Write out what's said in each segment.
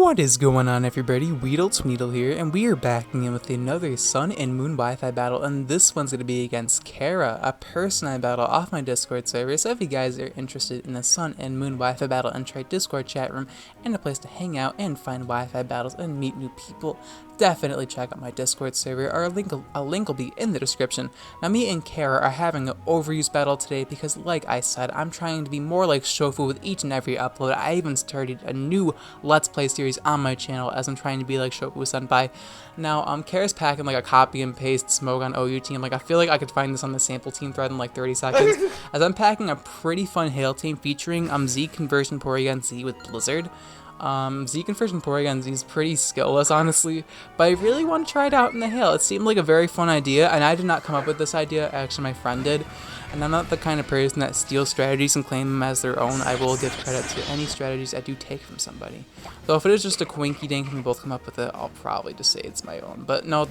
What is going on, everybody? Tweedle here, and we are back again with another Sun and Moon Wi-Fi battle, and this one's going to be against Kara, a person I battle off my Discord server. So if you guys are interested in the Sun and Moon Wi-Fi battle and try Discord chat room and a place to hang out and find Wi-Fi battles and meet new people, definitely check out my Discord server. A link will be in the description. Now, me and Kara are having an overuse battle today because, like I said, I'm trying to be more like Shofu with each and every upload. I even started a new Let's Play series on my channel as I'm trying to be like Shofu Senpai. Now, Kara's packing like a copy and paste smoke on OU team. Like, I feel like I could find this on the sample team thread in like 30 seconds. As I'm packing a pretty fun Hail team featuring Z Conversion Porygon Z with Blizzard. Z Conversion Porygon Z is pretty skillless, honestly, but I really want to try it out in the Hail. It seemed like a very fun idea, and I did not come up with this idea, actually my friend did, and I'm not the kind of person that steals strategies and claim them as their own. I will give credit to any strategies I do take from somebody. Though if it is just a quinky dink and we both come up with it, I'll probably just say it's my own. But no,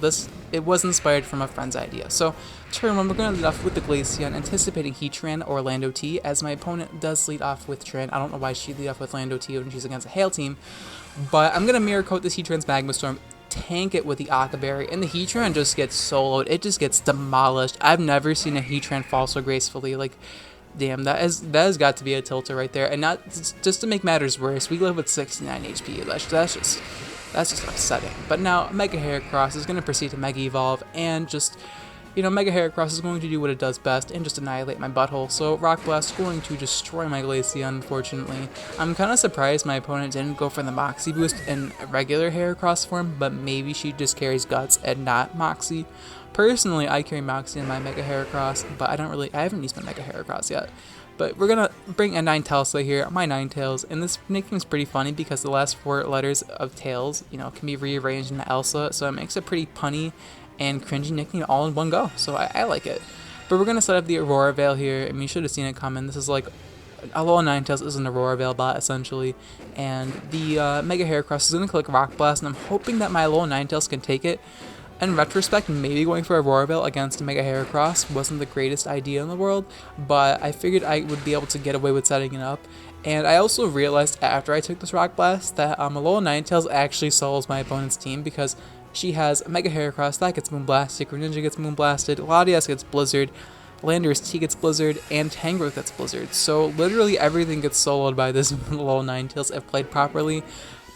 it was inspired from a friend's idea. So, turn 1, we're going to lead off with the Glaceon, anticipating Heatran or Lando T, as my opponent does lead off with Tran. I don't know why she'd lead off with Lando T when she's against a Hail team, but I'm going to Mirror Coat this Heatran's Magma Storm, tank it with the Aqua Berry, and the Heatran just gets soloed. It just gets demolished. I've never seen a Heatran fall so gracefully. Like, damn, that has got to be a tilter right there. And not just to make matters worse, we live with 69 HP. That's just upsetting. But now Mega Heracross is going to proceed to Mega Evolve and just, Mega Heracross is going to do what it does best and just annihilate my butthole. So Rock Blast is going to destroy my Glaceon, unfortunately. I'm kind of surprised my opponent didn't go for the Moxie boost in regular Heracross form, but maybe she just carries Guts and not Moxie. Personally, I carry Moxie in my Mega Heracross, but I haven't used my Mega Heracross yet. But we're going to bring a Ninetales here, my Ninetales, and this nickname is pretty funny because the last 4 letters of Tails, can be rearranged into Elsa, so it makes a pretty punny and cringy nickname all in one go, so I like it. But we're going to set up the Aurora Veil here. I mean, you should have seen it coming. This is like, Alolan Ninetales is an Aurora Veil bot, essentially, and the Mega Heracross is going to click Rock Blast, and I'm hoping that my Alolan Ninetales can take it. In retrospect, maybe going for Aurora Veil against a Mega Heracross wasn't the greatest idea in the world, but I figured I would be able to get away with setting it up. And I also realized after I took this Rock Blast that Alolan Ninetales actually solos my opponent's team because she has Mega Heracross that gets Moonblasted, Greninja gets Moonblasted, Latias gets Blizzard, Landorus T gets Blizzard, and Tangrowth gets Blizzard. So literally everything gets soloed by this Alolan Ninetales if played properly.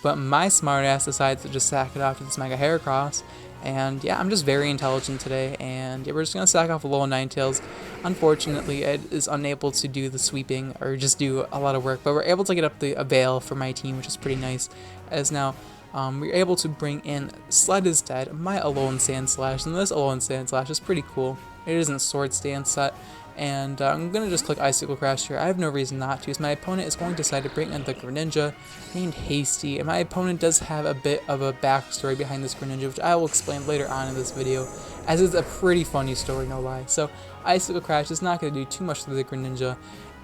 But my smartass decides to just sack it off to this Mega Heracross. And yeah, I'm just very intelligent today, and yeah, we're just going to sack off Alolan Ninetales. Unfortunately, it is unable to do the sweeping or just do a lot of work, but we're able to get up the Veil for my team, which is pretty nice, as now we're able to bring in Sled is Dead, my Alolan Sandslash, and this Alolan Sandslash is pretty cool. It isn't Sword Stance set, and I'm going to just click Icicle Crash here. I have no reason not to, as my opponent is going to decide to bring in the Greninja named Hasty, and my opponent does have a bit of a backstory behind this Greninja, which I will explain later on in this video, as it's a pretty funny story, no lie. So Icicle Crash is not going to do too much to the Greninja,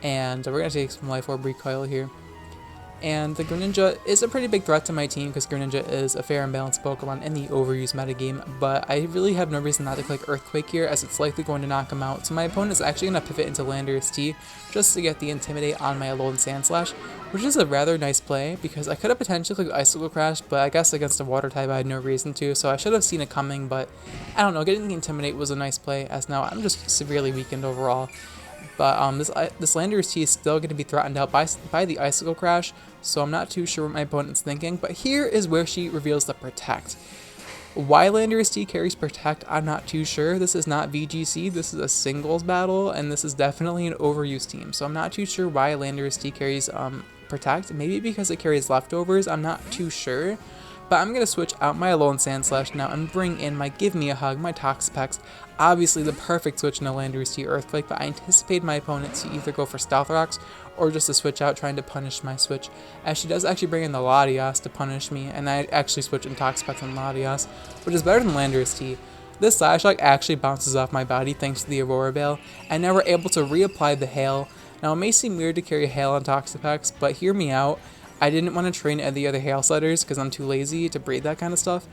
and we're going to take some Life Orb Recoil here. And the Greninja is a pretty big threat to my team because Greninja is a fair and balanced Pokemon in the overuse metagame, but I really have no reason not to click Earthquake here as it's likely going to knock him out. So my opponent is actually going to pivot into Landorus T just to get the Intimidate on my Alolan Sandslash, which is a rather nice play because I could have potentially clicked Icicle Crash, but I guess against a Water type I had no reason to, so I should have seen it coming, but I don't know, getting the Intimidate was a nice play as now I'm just severely weakened overall. But this Landorus T is still going to be threatened out by the Icicle Crash, so I'm not too sure what my opponent's thinking. But here is where she reveals the Protect. Why Landorus T carries Protect, I'm not too sure. This is not VGC, this is a singles battle, and this is definitely an overuse team. So I'm not too sure why Landorus T carries Protect. Maybe because it carries Leftovers, I'm not too sure. But I'm going to switch out my Alolan Sandslash now and bring in my Give Me a Hug, my Toxapex. Obviously the perfect switch in a Landorus T Earthquake, but I anticipate my opponent to either go for Stealth Rocks or just to switch out trying to punish my switch, as she does actually bring in the Latias to punish me, and I actually switch in Toxapex and Latias, which is better than Landorus T. This Slash actually bounces off my body thanks to the Aurora Veil, and now we're able to reapply the Hail. Now it may seem weird to carry Hail on Toxapex, but hear me out. I didn't want to train any of the other Hail setters because I'm too lazy to breed that kind of stuff,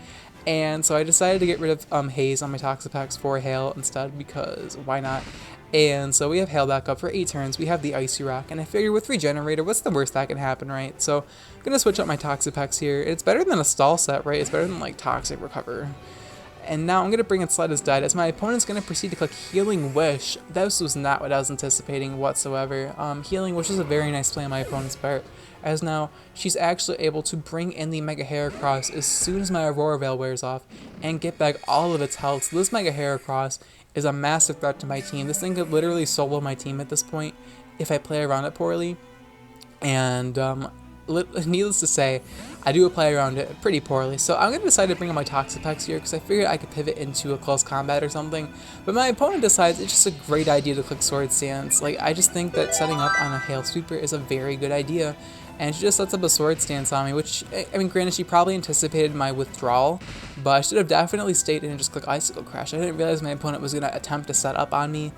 and so I decided to get rid of Haze on my Toxapex for Hail instead because why not? And so we have Hail back up for 8 turns, we have the Icy Rock, and I figure with Regenerator, what's the worst that can happen, right? So I'm going to switch up my Toxapex here. It's better than a stall set, right? It's better than like Toxic Recover. And now I'm going to bring in Slide as Dead as my opponent's going to proceed to click Healing Wish. This was not what I was anticipating whatsoever. Healing Wish is a very nice play on my opponent's part, as now she's actually able to bring in the Mega Heracross as soon as my Aurora Veil wears off and get back all of its health. So this Mega Heracross is a massive threat to my team. This thing could literally solo my team at this point if I play around it poorly. And needless to say, I do play around it pretty poorly. So I'm going to decide to bring in my Toxapex here because I figured I could pivot into a close combat or something. But my opponent decides it's just a great idea to click Sword Stance. Like, I just think that setting up on a Hail Sweeper is a very good idea. And she just sets up a Sword Stance on me, which, I mean, granted, she probably anticipated my withdrawal, but I should have definitely stayed in and just click Icicle Crash. I didn't realize my opponent was going to attempt to set up on me.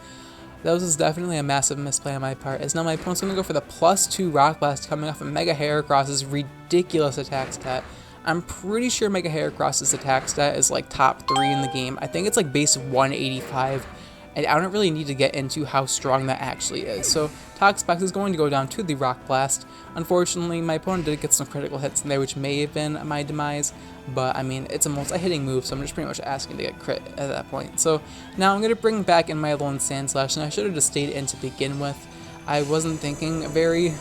That was definitely a massive misplay on my part, as now my opponent's going to go for the +2 Rock Blast coming off of Mega Heracross's ridiculous attack stat. I'm pretty sure Mega Heracross's attack stat is like top 3 in the game. I think it's like base 185. And I don't really need to get into how strong that actually is. So Toxapex is going to go down to the Rock Blast. Unfortunately, my opponent did get some critical hits in there, which may have been my demise. But, I mean, it's a multi-hitting move, so I'm just pretty much asking to get crit at that point. So now I'm going to bring back in my Alolan Sandslash, and I should have just stayed in to begin with. I wasn't thinking very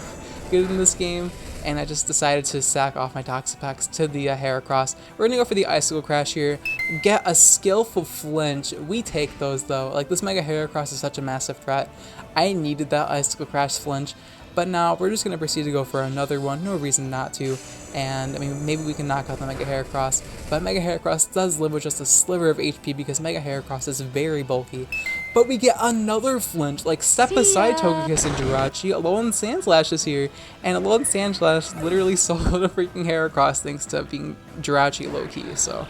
good in this game, and I just decided to sack off my Toxapex to the Heracross. We're going to go for the Icicle Crash here, get a skillful flinch. We take those though. Like, this Mega Heracross is such a massive threat. I needed that Icicle Crash flinch, but now we're just going to proceed to go for another one. No reason not to. And, I mean, maybe we can knock out the Mega Heracross, but Mega Heracross does live with just a sliver of HP because Mega Heracross is very bulky. But we get another flinch, like, step aside Togekiss and Jirachi, Alolan Sandslash is here, and Alolan Sandslash literally soloed a freaking Heracross thanks to being Jirachi low-key, so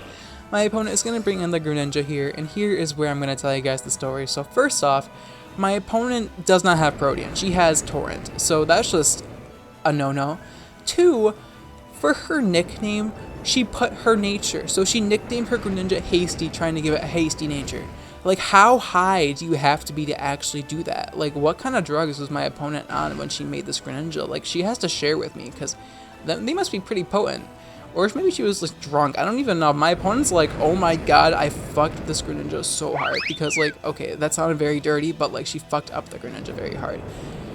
my opponent is going to bring in the Greninja here, and here is where I'm going to tell you guys the story. So first off, my opponent does not have Protean, she has Torrent, so that's just a no-no. 2, for her nickname, she put her nature, so she nicknamed her Greninja Hasty, trying to give it a hasty nature. Like, how high do you have to be to actually do that? Like, what kind of drugs was my opponent on when she made this Greninja? Like, she has to share with me, because they must be pretty potent. Or maybe she was, like, drunk. I don't even know. My opponent's like, oh my god, I fucked this Greninja so hard. Because, like, okay, that sounded very dirty, but, like, she fucked up the Greninja very hard.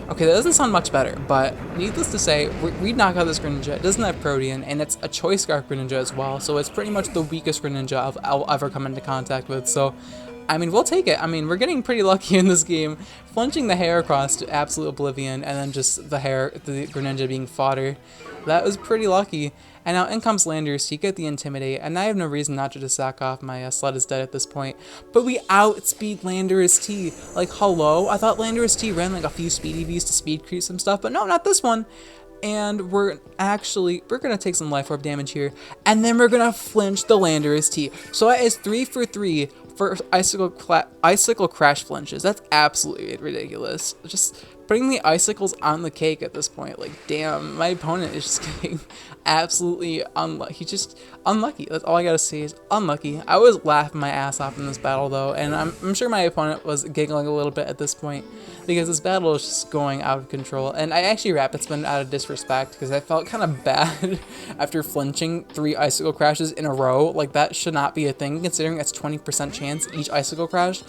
Okay, that doesn't sound much better, but needless to say, we knock out this Greninja. It doesn't have Protean, and it's a Choice Scarf Greninja as well, so it's pretty much the weakest Greninja I'll ever come into contact with, so I mean, we'll take it. I mean, we're getting pretty lucky in this game. Flinching the Heracross to absolute oblivion, and then just the Greninja being fodder. That was pretty lucky. And now in comes Landorus T, get the Intimidate, and I have no reason not to just sack off my Sled is Dead at this point. But we outspeed Landorus T. Like, hello? I thought Landorus T ran like a few speed EVs to speed creep some stuff, but no, not this one. And we're gonna take some Life Orb damage here, and then we're gonna flinch the Landorus T. So that is 3 for 3 for Icicle Crash flinches. That's absolutely ridiculous. Just putting the icicles on the cake at this point. Like, damn, my opponent is just getting absolutely unlucky. He's just unlucky. That's all I gotta say is unlucky. I was laughing my ass off in this battle though, and I'm sure my opponent was giggling a little bit at this point because this battle is just going out of control. And I actually rapid spun out of disrespect because I felt kind of bad after flinching 3 Icicle Crashes in a row. Like, that should not be a thing considering it's 20% chance each Icicle Crash.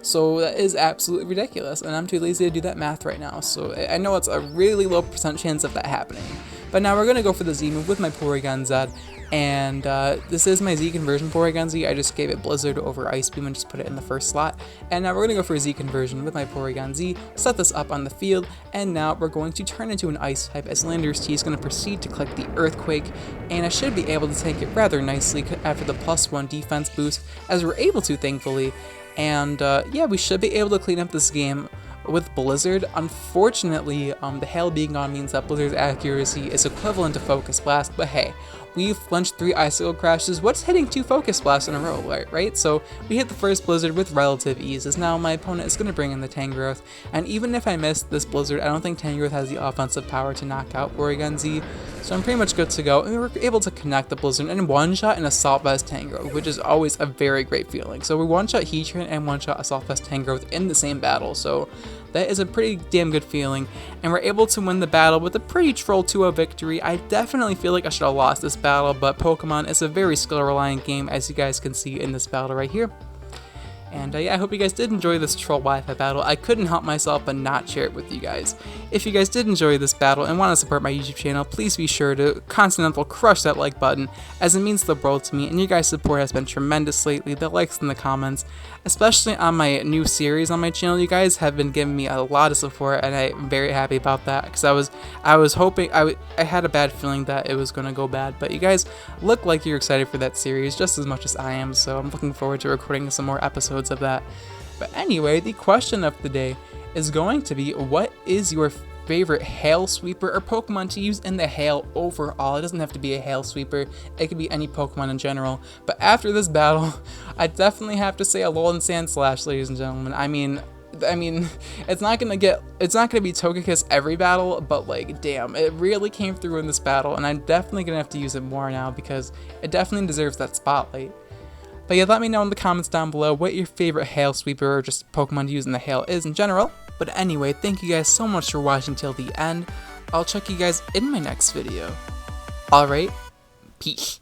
So that is absolutely ridiculous, and I'm too lazy to do that math right now. So I know it's a really low % chance of that happening. But now we're going to go for the Z move with my Porygon Z, and this is my Z conversion Porygon Z. I just gave it Blizzard over Ice Beam and just put it in the first slot. And now we're going to go for a Z conversion with my Porygon Z, set this up on the field, and now we're going to turn into an Ice type as Landorus T is going to proceed to click the Earthquake, and I should be able to take it rather nicely after the +1 defense boost, as we're able to, thankfully. And yeah, we should be able to clean up this game with Blizzard. Unfortunately, the Hail being gone means that Blizzard's accuracy is equivalent to Focus Blast, but hey, we've flinched 3 Icicle Crashes. What's hitting 2 Focus Blasts in a row, right? So we hit the first Blizzard with relative ease, as now my opponent is going to bring in the Tangrowth, and even if I missed this Blizzard, I don't think Tangrowth has the offensive power to knock out Porygon Z, So I'm pretty much good to go, and we were able to connect the Blizzard and one-shot an Assault Vest Tangrowth, which is always a very great feeling. So we one-shot Heatran and one-shot Assault Vest Tangrowth in the same battle, so that is a pretty damn good feeling, and we're able to win the battle with a pretty troll 2-0 victory. I definitely feel like I should have lost this battle, but Pokemon is a very skill-reliant game, as you guys can see in this battle right here. And yeah, I hope you guys did enjoy this troll Wi-Fi battle. I couldn't help myself but not share it with you guys. If you guys did enjoy this battle and want to support my YouTube channel, please be sure to Continental crush that like button, as it means the world to me, and your guys' support has been tremendous lately. The likes and the comments, especially on my new series on my channel, you guys have been giving me a lot of support, and I'm very happy about that, because I was hoping, I had a bad feeling that it was going to go bad, but you guys look like you're excited for that series just as much as I am, so I'm looking forward to recording some more episodes of that. But anyway, the question of the day is going to be, what is your favorite Hail Sweeper or Pokemon to use in the Hail overall? It doesn't have to be a Hail Sweeper, it could be any Pokemon in general. But after this battle, I definitely have to say Alolan Sandslash, ladies and gentlemen. I mean, it's not gonna be Togekiss every battle, but like, damn, it really came through in this battle, and I'm definitely gonna have to use it more now because it definitely deserves that spotlight. But yeah, let me know in the comments down below what your favorite Hail Sweeper or just Pokemon to use in the Hail is in general. But anyway, thank you guys so much for watching till the end. I'll check you guys in my next video. Alright, peace.